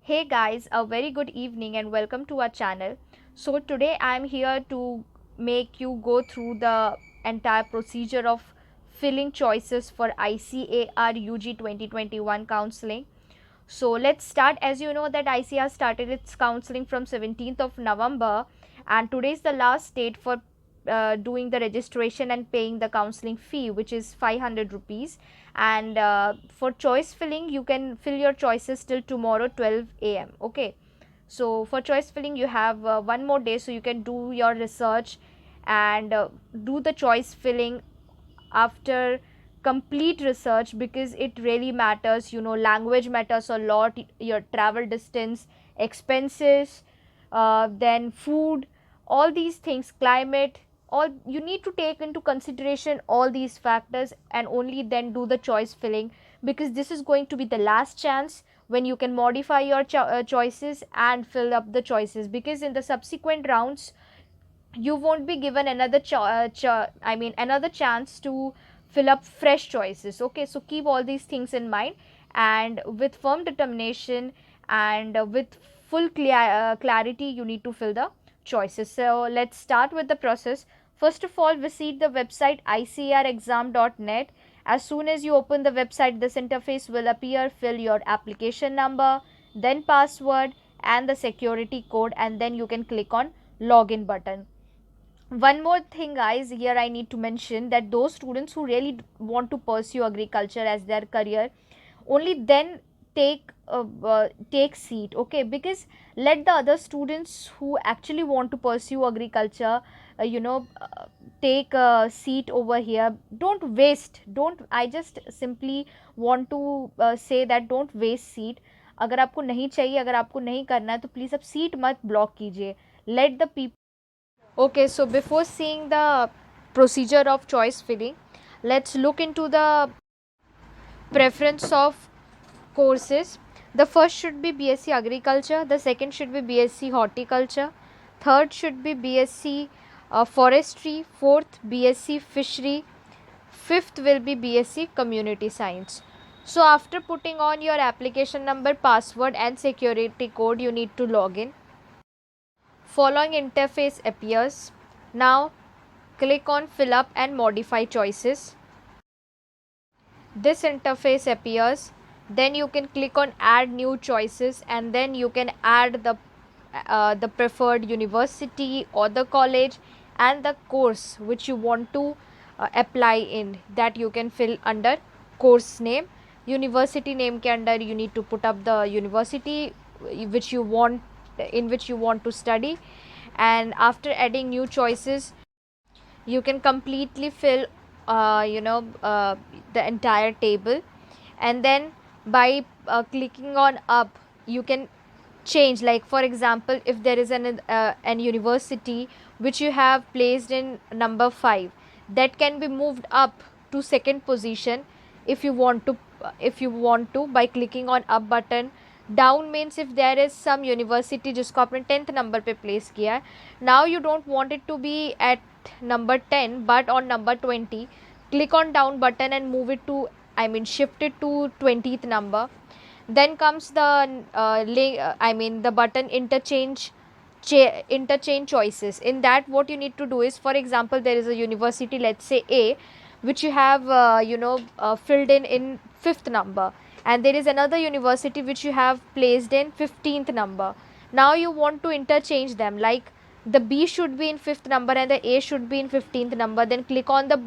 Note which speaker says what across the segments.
Speaker 1: Hey guys, a very good evening and welcome to our channel. So today I am here to make you go through the entire procedure of filling choices for ICAR UG 2021 counseling. So let's start. As you know that ICAR started its counseling from 17th of November and today is the last date for doing the registration and paying the counseling fee, which is 500 rupees. And for choice filling you can fill your choices till tomorrow 12 a.m. Okay, so for choice filling you have one more day, so you can do your research and do the choice filling after complete research, because it really matters. Language matters a lot, your travel distance, expenses, then food, all these things, climate, all you need to take into consideration all these factors and only then do the choice filling, because this is going to be the last chance when you can modify your choices and fill up the choices, because in the subsequent rounds you won't be given another another chance to fill up fresh choices. Okay, so keep all these things in mind, and with firm determination and with full clarity you need to fill the choices. So let's start with the process. First of all, visit the website icrexam.net. As soon as you open the website, this interface will appear. Fill your application number, then password and the security code, and then you can click on login button. One more thing guys, here I need to mention that those students who really want to pursue agriculture as their career, only then take seat. Okay, because let the other students who actually want to pursue agriculture uh, you know uh, take a seat over here. Don't I just simply want to say that don't waste seat. अगर आपको नहीं चाहिए, अगर आपको नहीं करना है तो प्लीज़ आप सीट मत ब्लॉक कीजिए. Let the people. Okay, so before seeing the procedure of choice filling, let's look into the preference of courses. The first should be BSc Agriculture, the second should be BSc Horticulture, third should be BSc Forestry, fourth BSc Fishery, fifth will be BSc Community Science. So after putting on your application number, password and security code, you need to log in. Following interface appears. Now click on fill up and modify choices. This interface appears. Then you can click on add new choices, and then you can add the preferred university or the college and the course which you want to apply in, that you can fill under course name. University name ke under you need to put up the university which you want, in which you want to study. And after adding new choices, you can completely fill the entire table, and then by clicking on up you can change. Like for example, if there is an university which you have placed in number 5, that can be moved up to second position if you want to, by clicking on up button. Down means if there is some university जिसको आपने 10th number पे place किया है, now you don't want it to be at number 10 but on number 20, click on down button and move it to, shift it to 20th number. Then comes the the button interchange choices. In that, what you need to do is, for example, there is a university, let's say A, which you have filled in 5th number, and there is another university which you have placed in 15th number. Now you want to interchange them, like the B should be in 5th number and the A should be in 15th number. Then click on the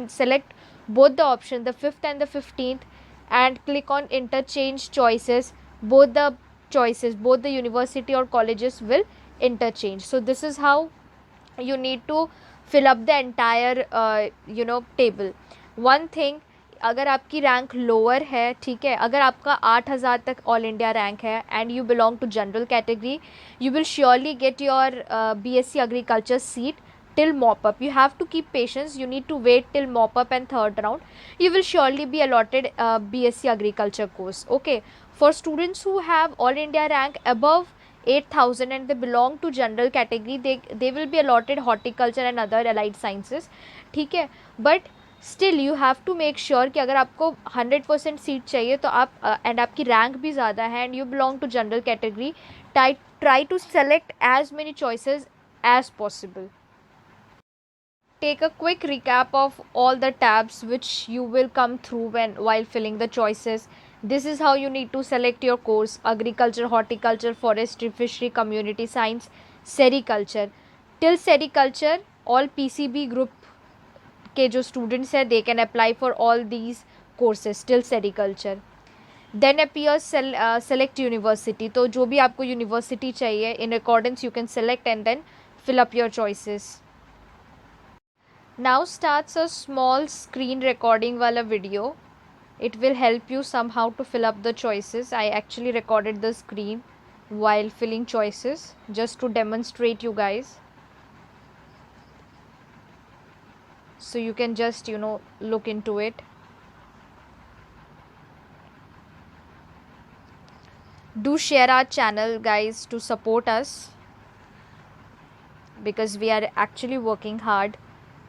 Speaker 1: select both the option, the 5th and the 15th, and click on interchange choices. Both the choices, both the university or colleges will interchange. So this is how you need to fill up the entire table. One thing, अगर आपकी rank lower है, ठीक है, अगर आपका 8,000 तक all India rank है and you belong to general category, you will surely get your BSc agriculture seat till mop up. You have to keep patience, you need to wait till mop up and third round. You will surely be allotted BSc agriculture course. Okay, for students who have all India rank above 8,000 and they belong to general category, they will be allotted horticulture and other allied sciences. ठीक है, but still you have to make sure कि अगर आपको 100% seat चाहिए तो आप and आपकी rank भी ज़्यादा है and you belong to general category, try to select as many choices as possible. Take a quick recap of all the tabs which you will come through while filling the choices. This is how you need to select your course: agriculture, horticulture, forestry, fishery, community science, sericulture. Till sericulture, all PCB group के जो students है they can apply for all these courses till sericulture. Then appears select university. तो जो भी आपको university चाहिए, in accordance you can select and then fill up your choices. Now starts a small screen recording wala video. It will help you somehow to fill up the choices. I actually recorded the screen while filling choices just to demonstrate you guys. So you can just look into it. Do share our channel guys to support us, because we are actually working hard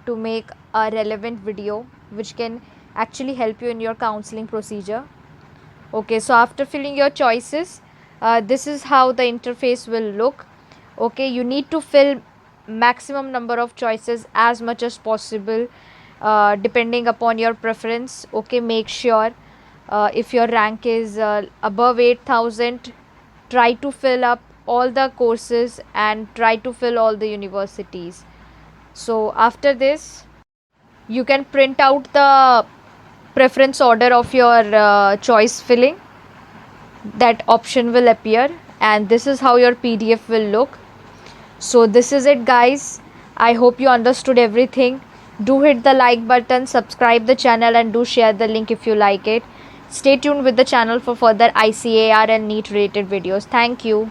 Speaker 1: to make a relevant video which can actually help you in your counseling procedure. Okay, so after filling your choices, this is how the interface will look. Okay, you need to fill maximum number of choices as much as possible, depending upon your preference. Okay, make sure if your rank is above 8,000, try to fill up all the courses and try to fill all the universities. So after this, you can print out the preference order of your choice filling. That option will appear and this is how your PDF will look. So this is it guys. I hope you understood everything. Do hit the like button, subscribe the channel and do share the link if you like it. Stay tuned with the channel for further ICAR and NEET related videos. Thank you.